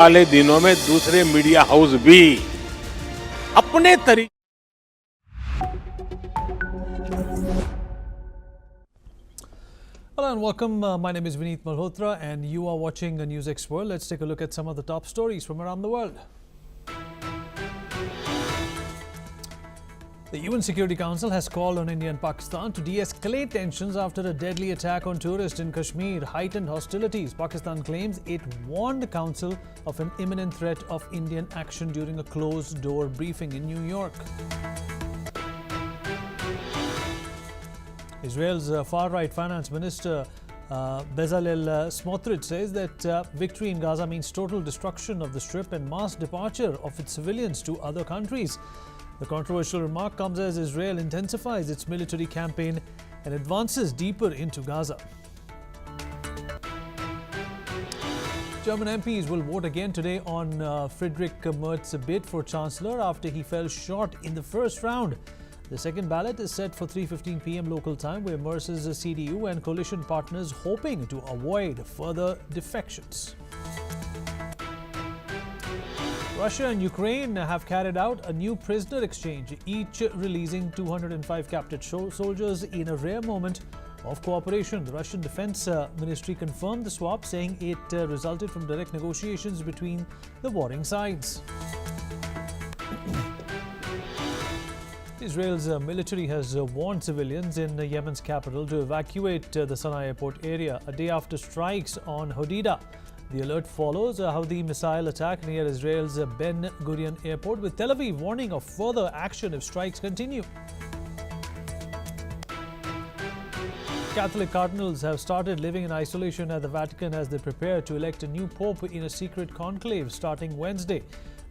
वाले दिनों में दूसरे मीडिया हाउस भी अपने तरीके Hello and welcome. My name is Vineet Malhotra and you are watching NewsX World. Let's take a look at some of the top stories from around the world. The UN Security Council has called on India and Pakistan to de-escalate tensions after a deadly attack on tourists in Kashmir heightened hostilities. Pakistan claims it warned the Council of an imminent threat of Indian action during a closed-door briefing in New York. Israel's far-right finance minister Bezalel Smotrich says that victory in Gaza means total destruction of the Strip and mass departure of its civilians to other countries. The controversial remark comes as Israel intensifies its military campaign and advances deeper into Gaza. German MPs will vote again today on Friedrich Merz's bid for Chancellor after he fell short in the first round. The second ballot is set for 3:15 p.m. local time, where Merz's CDU and coalition partners hoping to avoid further defections. Russia and Ukraine have carried out a new prisoner exchange, each releasing 205 captured soldiers in a rare moment of cooperation. The Russian Defense Ministry confirmed the swap, saying it resulted from direct negotiations between the warring sides. Israel's military has warned civilians in Yemen's capital to evacuate the Sanaa airport area a day after strikes on Hodeidah. The alert follows a Houthi missile attack near Israel's Ben Gurion airport, with Tel Aviv warning of further action if strikes continue. Catholic cardinals have started living in isolation at the Vatican as they prepare to elect a new pope in a secret conclave starting Wednesday.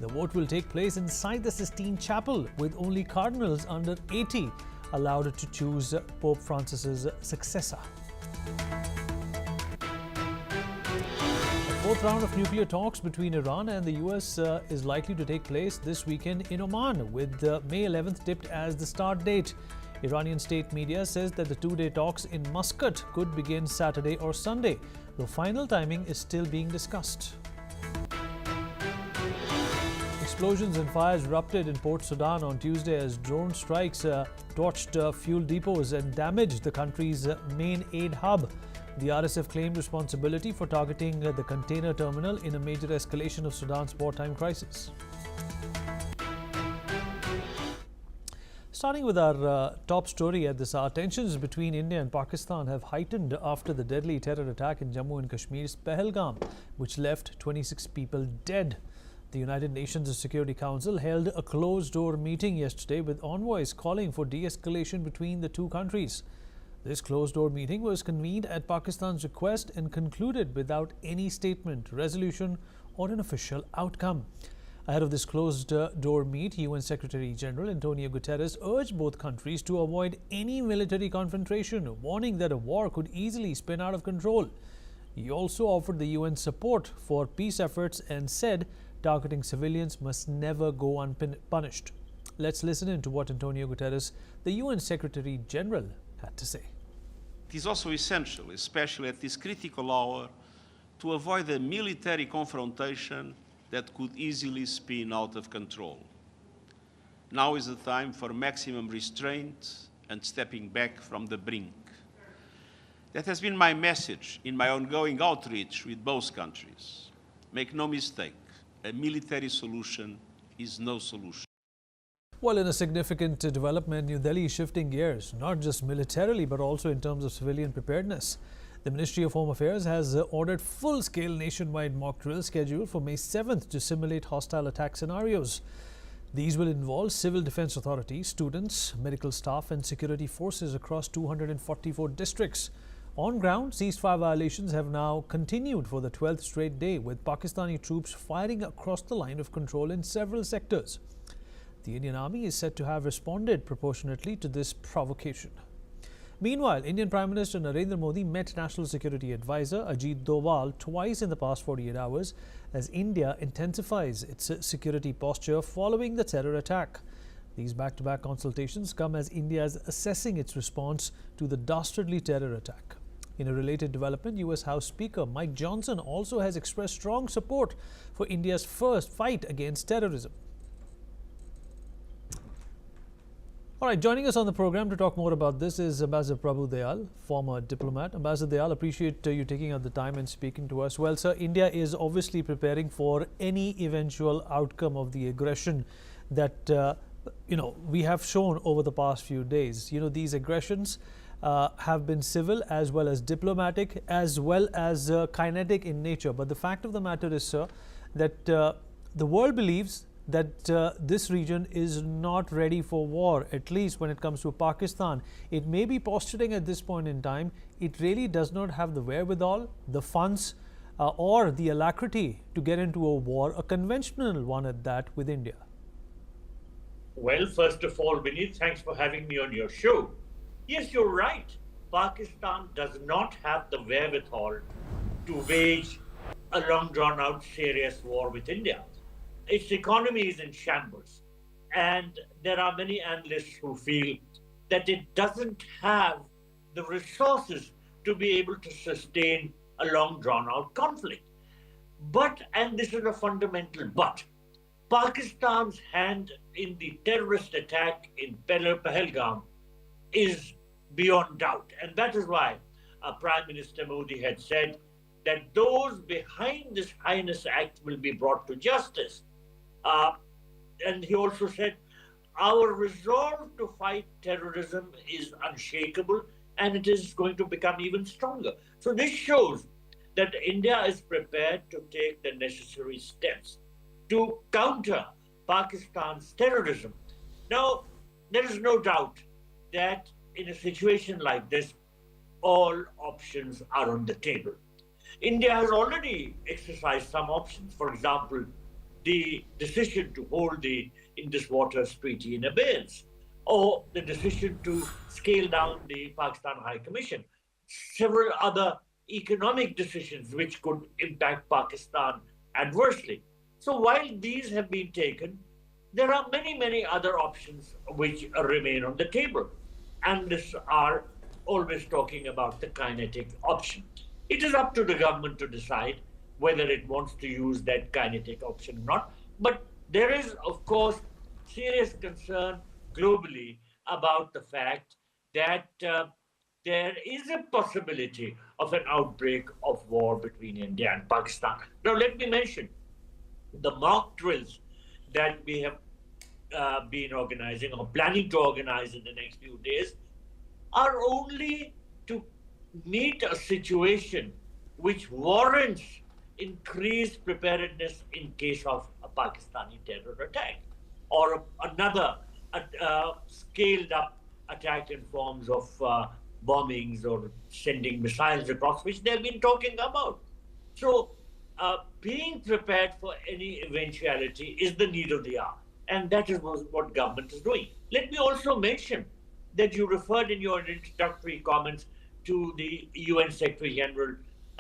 The vote will take place inside the Sistine Chapel, with only cardinals under 80 allowed to choose Pope Francis's successor. The fourth round of nuclear talks between Iran and the US is likely to take place this weekend in Oman, with May 11th tipped as the start date. Iranian state media says that the two-day talks in Muscat could begin Saturday or Sunday, though final timing is still being discussed. Explosions and fires erupted in Port Sudan on Tuesday as drone strikes torched fuel depots and damaged the country's main aid hub. The RSF claimed responsibility for targeting the container terminal in a major escalation of Sudan's wartime crisis. Starting with our top story at this hour, tensions between India and Pakistan have heightened after the deadly terror attack in Jammu and Kashmir's Pahalgam, which left 26 people dead. The United Nations Security Council held a closed-door meeting yesterday with envoys calling for de-escalation between the two countries. This closed-door meeting was convened at Pakistan's request and concluded without any statement, resolution or an official outcome. Ahead of this closed-door meet, UN Secretary-General Antonio Guterres urged both countries to avoid any military confrontation, warning that a war could easily spin out of control. He also offered the UN support for peace efforts and said targeting civilians must never go unpunished. Let's listen in to what Antonio Guterres, the UN Secretary-General, had to say. It is also essential, especially at this critical hour, to avoid a military confrontation that could easily spin out of control. Now is the time for maximum restraint and stepping back from the brink. That has been my message in my ongoing outreach with both countries. Make no mistake, a military solution is no solution. Well, in a significant development, New Delhi is shifting gears, not just militarily, but also in terms of civilian preparedness. The Ministry of Home Affairs has ordered full-scale nationwide mock drills scheduled for May 7th to simulate hostile attack scenarios. These will involve civil defense authorities, students, medical staff and security forces across 244 districts. On ground, ceasefire violations have now continued for the 12th straight day, with Pakistani troops firing across the line of control in several sectors. The Indian Army is said to have responded proportionately to this provocation. Meanwhile, Indian Prime Minister Narendra Modi met National Security Advisor Ajit Doval twice in the past 48 hours as India intensifies its security posture following the terror attack. These back-to-back consultations come as India is assessing its response to the dastardly terror attack. In a related development, US House Speaker Mike Johnson also has expressed strong support for India's first fight against terrorism. All right, joining us on the program to talk more about this is Ambassador Prabhu Dayal, former diplomat. Ambassador Dayal, appreciate you taking out the time and speaking to us. Well, sir, India is obviously preparing for any eventual outcome of the aggression that we have shown over the past few days. These aggressions have been civil as well as diplomatic as well as kinetic in nature. But the fact of the matter is, sir, that the world believes that this region is not ready for war, at least when it comes to Pakistan. It may be posturing at this point in time. It really does not have the wherewithal, the funds, or the alacrity to get into a war, a conventional one at that, with India. Well, first of all, Vineet, thanks for having me on your show. Yes, you're right. Pakistan does not have the wherewithal to wage a long drawn out serious war with India. Its economy is in shambles. And there are many analysts who feel that it doesn't have the resources to be able to sustain a long drawn out conflict. But, and this is a fundamental but, Pakistan's hand in the terrorist attack in Pahalgam is beyond doubt. And that is why Prime Minister Modi had said that those behind this heinous act will be brought to justice. And he also said, our resolve to fight terrorism is unshakable and it is going to become even stronger. So this shows that India is prepared to take the necessary steps to counter Pakistan's terrorism. Now, there is no doubt that in a situation like this, all options are on the table. India has already exercised some options. For example, the decision to hold the Indus Waters Treaty in abeyance, or the decision to scale down the Pakistan High Commission, several other economic decisions which could impact Pakistan adversely. So while these have been taken, there are many, many other options which remain on the table. Analysts are always talking about the kinetic option. It is up to the government to decide whether it wants to use that kinetic option or not. But there is, of course, serious concern globally about the fact that there is a possibility of an outbreak of war between India and Pakistan. Now, let me mention the mock drills that we have been organizing or planning to organize in the next few days are only to meet a situation which warrants increased preparedness in case of a Pakistani terror attack or another scaled up attack in forms of bombings or sending missiles across, which they've been talking about. So being prepared for any eventuality is the need of the hour. And that is what government is doing. Let me also mention that you referred in your introductory comments to the UN Secretary General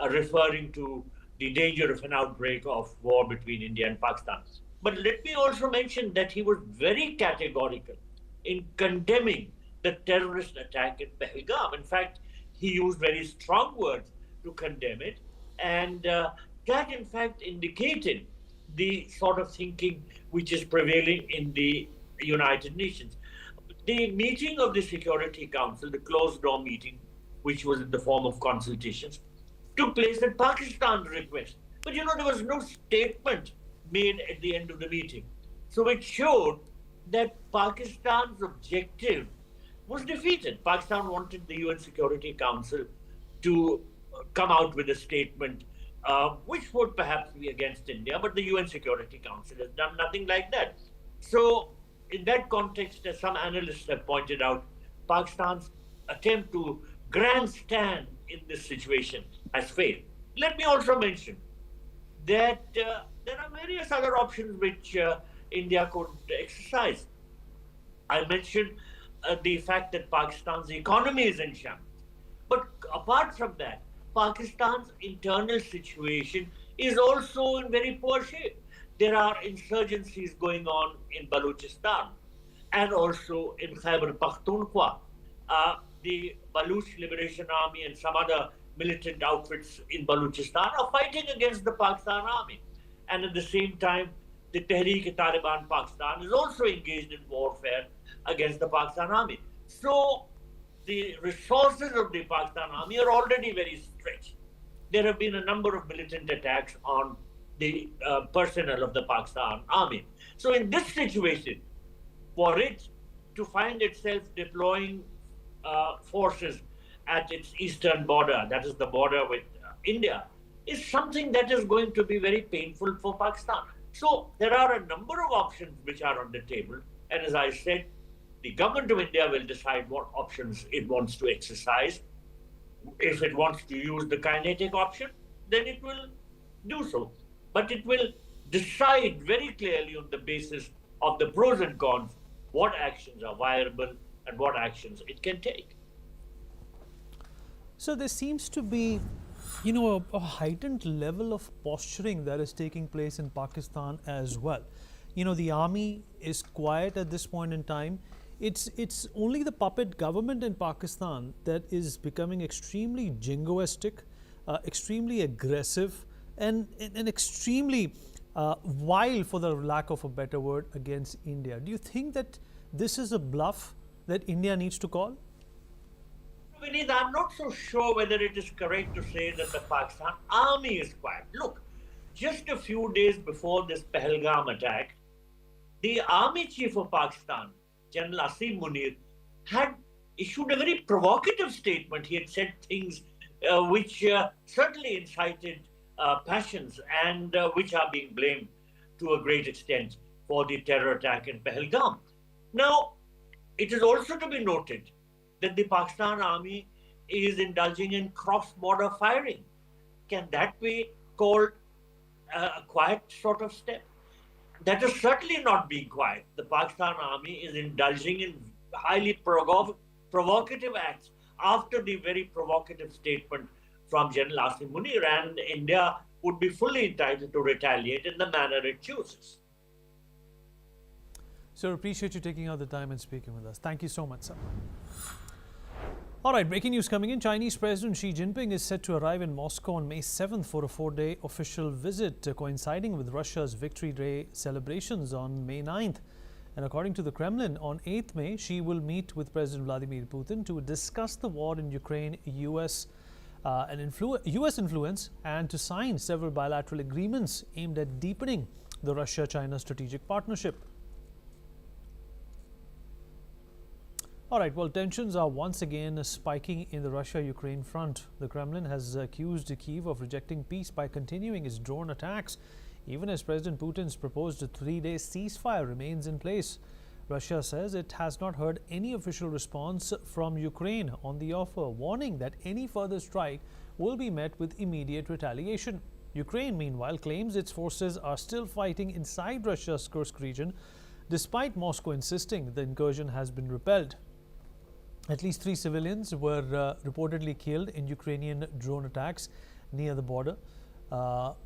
referring to the danger of an outbreak of war between India and Pakistan. But let me also mention that he was very categorical in condemning the terrorist attack in Pahalgam. In fact, he used very strong words to condemn it. And that, in fact, indicated the sort of thinking which is prevailing in the United Nations. The meeting of the Security Council, the closed-door meeting, which was in the form of consultations, took place at Pakistan's request. But there was no statement made at the end of the meeting. So it showed that Pakistan's objective was defeated. Pakistan wanted the UN Security Council to come out with a statement which would perhaps be against India, but the UN Security Council has done nothing like that. So in that context, as some analysts have pointed out, Pakistan's attempt to grandstand in this situation has failed. Let me also mention that there are various other options which India could exercise. I mentioned the fact that Pakistan's economy is in shambles. But apart from that, Pakistan's internal situation is also in very poor shape. There are insurgencies going on in Balochistan and also in Khyber Pakhtunkhwa. The Baloch Liberation Army and some other militant outfits in Balochistan are fighting against the Pakistan army. And at the same time, the Tehreek-e-Taliban Pakistan is also engaged in warfare against the Pakistan army. So the resources of the Pakistan army are already very stretched. There have been a number of militant attacks on the personnel of the Pakistan army. So in this situation, for it to find itself deploying forces at its eastern border, that is the border with India, is something that is going to be very painful for Pakistan. So there are a number of options which are on the table. And as I said, the government of India will decide what options it wants to exercise. If it wants to use the kinetic option, then it will do so. But it will decide very clearly on the basis of the pros and cons what actions are viable and what actions it can take. So there seems to be, a heightened level of posturing that is taking place in Pakistan as well. The army is quiet at this point in time. It's only the puppet government in Pakistan that is becoming extremely jingoistic, extremely aggressive, and extremely wild, for the lack of a better word, against India. Do you think that this is a bluff that India needs to call? Vineet, I'm not so sure whether it is correct to say that the Pakistan army is quiet. Look, just a few days before this Pahalgam attack, the army chief of Pakistan, General Asim Munir, had issued a very provocative statement. He had said things which certainly incited passions and which are being blamed to a great extent for the terror attack in Pahalgam. Now, it is also to be noted that the Pakistan army is indulging in cross-border firing. Can that be called a quiet sort of step? That is certainly not being quiet. The Pakistan army is indulging in highly provocative acts after the very provocative statement from General Asim Munir, and India would be fully entitled to retaliate in the manner it chooses. Sir, appreciate you taking out the time and speaking with us. Thank you so much, sir. All right, breaking news coming in. Chinese President Xi Jinping is set to arrive in Moscow on May 7th for a 4-day official visit, coinciding with Russia's Victory Day celebrations on May 9th. And according to the Kremlin, on 8th May, Xi will meet with President Vladimir Putin to discuss the war in Ukraine, US influence, and to sign several bilateral agreements aimed at deepening the Russia-China strategic partnership. All right, well, tensions are once again spiking in the Russia-Ukraine front. The Kremlin has accused Kyiv of rejecting peace by continuing its drone attacks, even as President Putin's proposed 3-day ceasefire remains in place. Russia says it has not heard any official response from Ukraine on the offer, warning that any further strike will be met with immediate retaliation. Ukraine, meanwhile, claims its forces are still fighting inside Russia's Kursk region, despite Moscow insisting the incursion has been repelled. At least 3 civilians were reportedly killed in Ukrainian drone attacks near the border.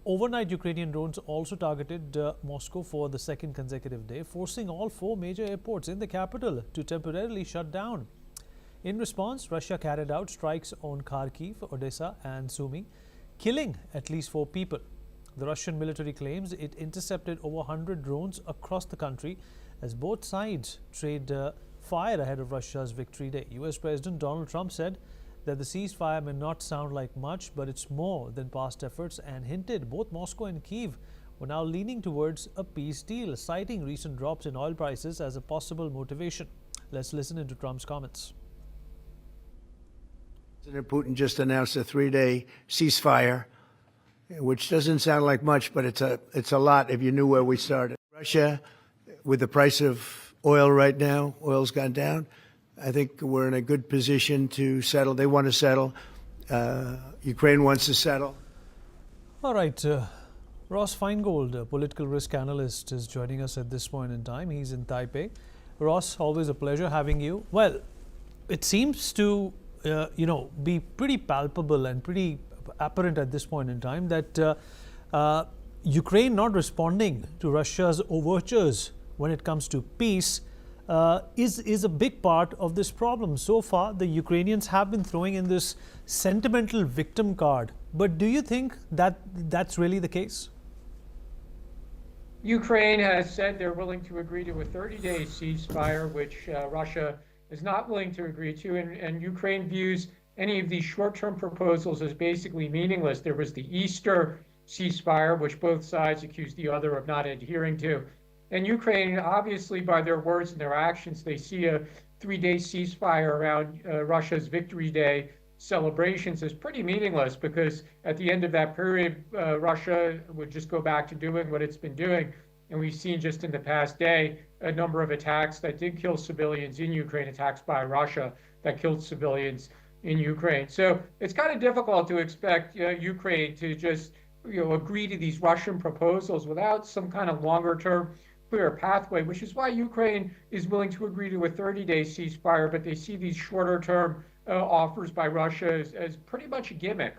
Overnight, Ukrainian drones also targeted Moscow for the second consecutive day, forcing all 4 major airports in the capital to temporarily shut down. In response, Russia carried out strikes on Kharkiv, Odessa and Sumy, killing at least 4 people. The Russian military claims it intercepted over 100 drones across the country as both sides trade fire ahead of Russia's Victory Day. US President Donald Trump said that the ceasefire may not sound like much, but it's more than past efforts, and hinted both Moscow and Kyiv were now leaning towards a peace deal, citing recent drops in oil prices as a possible motivation. Let's listen into Trump's comments. President Putin just announced a 3-day ceasefire, which doesn't sound like much, but it's a lot if you knew where we started. Russia, with the price of oil right now, oil's gone down. I think we're in a good position to settle. They want to settle. Ukraine wants to settle. All right. Ross Feingold, a political risk analyst, is joining us at this point in time. He's in Taipei. Ross, always a pleasure having you. Well, it seems to, be pretty palpable and pretty apparent at this point in time that Ukraine not responding to Russia's overtures when it comes to peace is a big part of this problem. So far, the Ukrainians have been throwing in this sentimental victim card. But do you think that that's really the case? Ukraine has said they're willing to agree to a 30-day ceasefire, which Russia is not willing to agree to. And Ukraine views any of these short-term proposals as basically meaningless. There was the Easter ceasefire, which both sides accused the other of not adhering to. And Ukraine, obviously, by their words and their actions, they see a 3-day ceasefire around Russia's Victory Day celebrations as pretty meaningless, because at the end of that period, Russia would just go back to doing what it's been doing. And we've seen just in the past day a number of attacks that did kill civilians in Ukraine, attacks by Russia that killed civilians in Ukraine. So it's kind of difficult to expect Ukraine to just agree to these Russian proposals without some kind of longer term clear pathway, which is why Ukraine is willing to agree to a 30-day ceasefire, but they see these shorter term offers by Russia as pretty much a gimmick.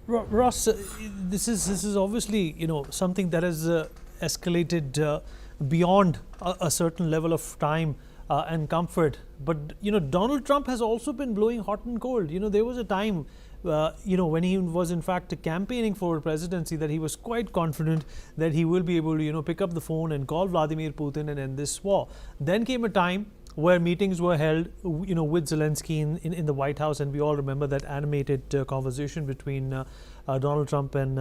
Ross, this is obviously something that has escalated beyond a certain level of time and comfort. But Donald Trump has also been blowing hot and cold. There was a time when he was in fact campaigning for presidency that he was quite confident that he will be able to pick up the phone and call Vladimir Putin and end this war. Then came a time where meetings were held with Zelensky in the White House, and we all remember that animated conversation between Donald Trump and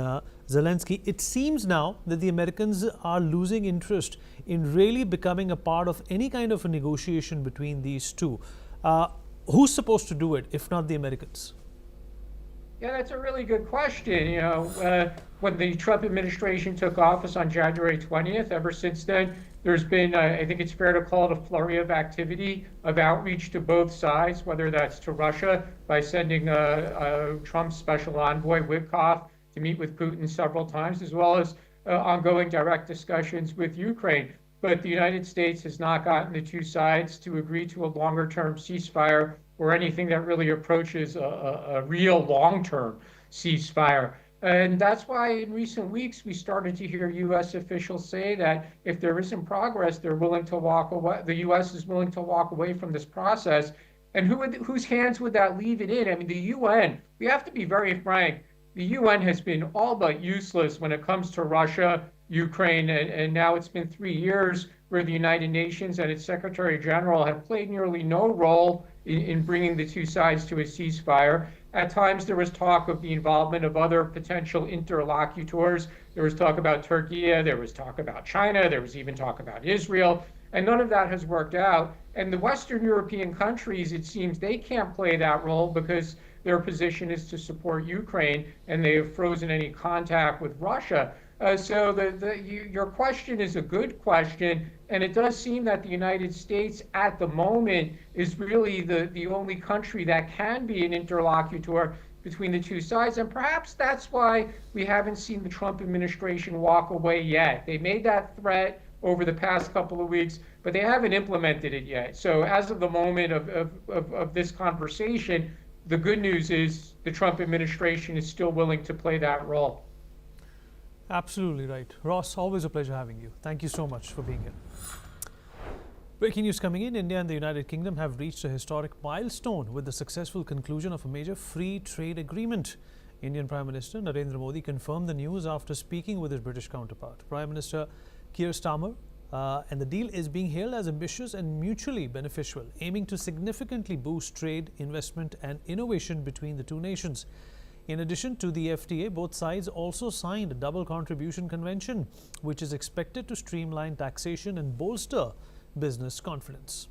Zelensky. It seems now that the Americans are losing interest in really becoming a part of any kind of a negotiation between these two. Who's supposed to do it if not the Americans? Yeah, that's a really good question. When the Trump administration took office on January 20th, ever since then, there's been, I think it's fair to call it a flurry of activity, of outreach to both sides, whether that's to Russia by sending Trump's special envoy, Witkoff, to meet with Putin several times, as well as ongoing direct discussions with Ukraine. But the United States has not gotten the two sides to agree to a longer-term ceasefire or anything that really approaches a real long-term ceasefire. And that's why in recent weeks we started to hear U.S. officials say that if there isn't progress, they're willing to walk away. The U.S. is willing to walk away from this process. And whose hands would that leave it in? I mean, the UN, we have to be very frank, the UN has been all but useless when it comes to Russia, Ukraine, and now it's been 3 years where the United Nations and its Secretary General have played nearly no role in bringing the two sides to a ceasefire. At times, there was talk of the involvement of other potential interlocutors. There was talk about Turkey, there was talk about China, there was even talk about Israel, and none of that has worked out. And the Western European countries, it seems they can't play that role because their position is to support Ukraine, and they have frozen any contact with Russia. So your question is a good question, and it does seem that the United States at the moment is really the only country that can be an interlocutor between the two sides, and perhaps that's why we haven't seen the Trump administration walk away yet. They made that threat over the past couple of weeks, but they haven't implemented it yet. So as of the moment of this conversation, the good news is the Trump administration is still willing to play that role. Absolutely right. Ross, always a pleasure having you. Thank you so much for being here. Breaking news coming in, India and the United Kingdom have reached a historic milestone with the successful conclusion of a major free trade agreement. Indian Prime Minister Narendra Modi confirmed the news after speaking with his British counterpart, Prime Minister Keir Starmer, and the deal is being hailed as ambitious and mutually beneficial, aiming to significantly boost trade, investment and innovation between the two nations. In addition to the FTA, both sides also signed a double contribution convention, which is expected to streamline taxation and bolster business confidence.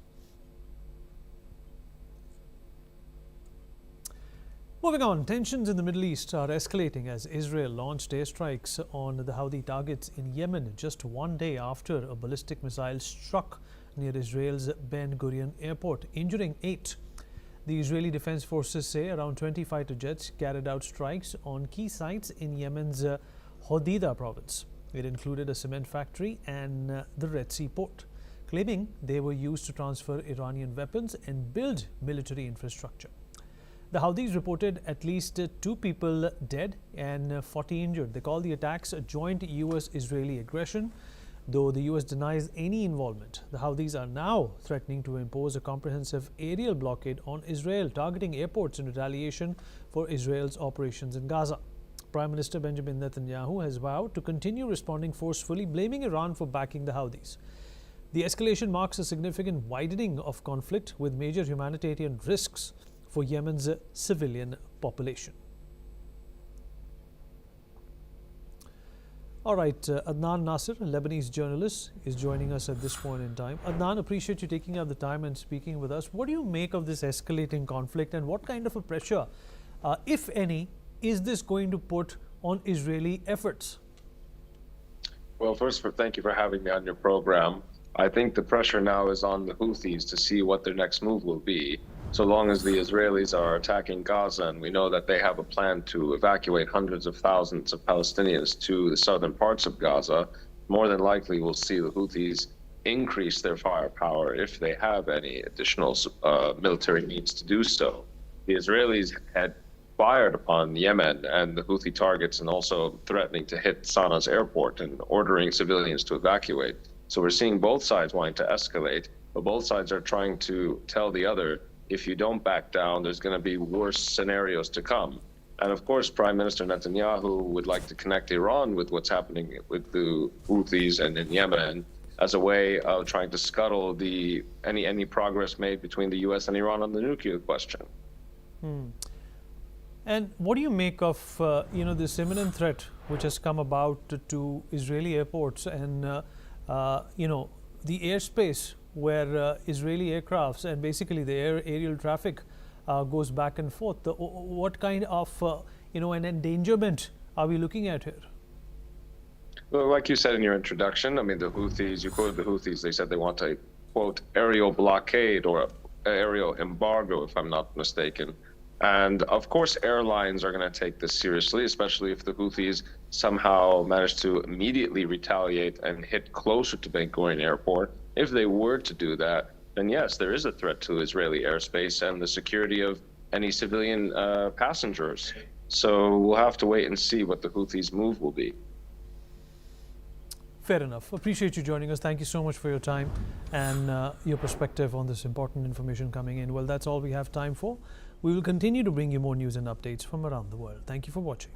Moving on, tensions in the Middle East are escalating as Israel launched airstrikes on the Houthi targets in Yemen just 1 day after a ballistic missile struck near Israel's Ben Gurion airport, injuring 8. The Israeli Defense Forces say around 20 fighter jets carried out strikes on key sites in Yemen's Hodeidah province. It included a cement factory and the Red Sea port, claiming they were used to transfer Iranian weapons and build military infrastructure. The Houthis reported at least 2 people dead and 40 injured. They call the attacks a joint US-Israeli aggression. though the US denies any involvement. The Houthis are now threatening to impose a comprehensive aerial blockade on Israel, targeting airports in retaliation for Israel's operations in Gaza. Prime Minister Benjamin Netanyahu has vowed to continue responding forcefully, blaming Iran for backing the Houthis. The escalation marks a significant widening of conflict with major humanitarian risks for Yemen's civilian population. All right, Adnan Nasser, a Lebanese journalist, is joining us at this point in time. Adnan, appreciate you taking out the time and speaking with us. What do you make of this escalating conflict, and what kind of a pressure, if any, is this going to put on Israeli efforts? Well, first, thank you for having me on your program. I think the pressure now is on the Houthis to see what their next move will be. So long as the Israelis are attacking Gaza, and we know that they have a plan to evacuate hundreds of thousands of Palestinians to the southern parts of Gaza, more than likely we'll see the Houthis increase their firepower if they have any additional military needs to do so. The Israelis had fired upon Yemen and the Houthi targets, and also threatening to hit Sanaa's airport and ordering civilians to evacuate. So we're seeing both sides wanting to escalate, but both sides are trying to tell the other, if you don't back down, there's going to be worse scenarios to come. And of course, Prime Minister Netanyahu would like to connect Iran with what's happening with the Houthis and in Yemen as a way of trying to scuttle any progress made between the US and Iran on the nuclear question. And what do you make of this imminent threat which has come about to Israeli airports and the airspace where Israeli aircrafts and basically the aerial traffic goes back and forth? What kind of an endangerment are we looking at here? Well, like you said in your introduction, I mean, the Houthis, you quoted the Houthis, they said they want a, quote, aerial blockade or aerial embargo, if I'm not mistaken. And of course, airlines are going to take this seriously, especially if the Houthis somehow manage to immediately retaliate and hit closer to Ben Gurion Airport. If they were to do that, then yes, there is a threat to Israeli airspace and the security of any civilian passengers. So we'll have to wait and see what the Houthis' move will be. Fair enough. Appreciate you joining us. Thank you so much for your time and your perspective on this important information coming in. Well, that's all we have time for. We will continue to bring you more news and updates from around the world. Thank you for watching.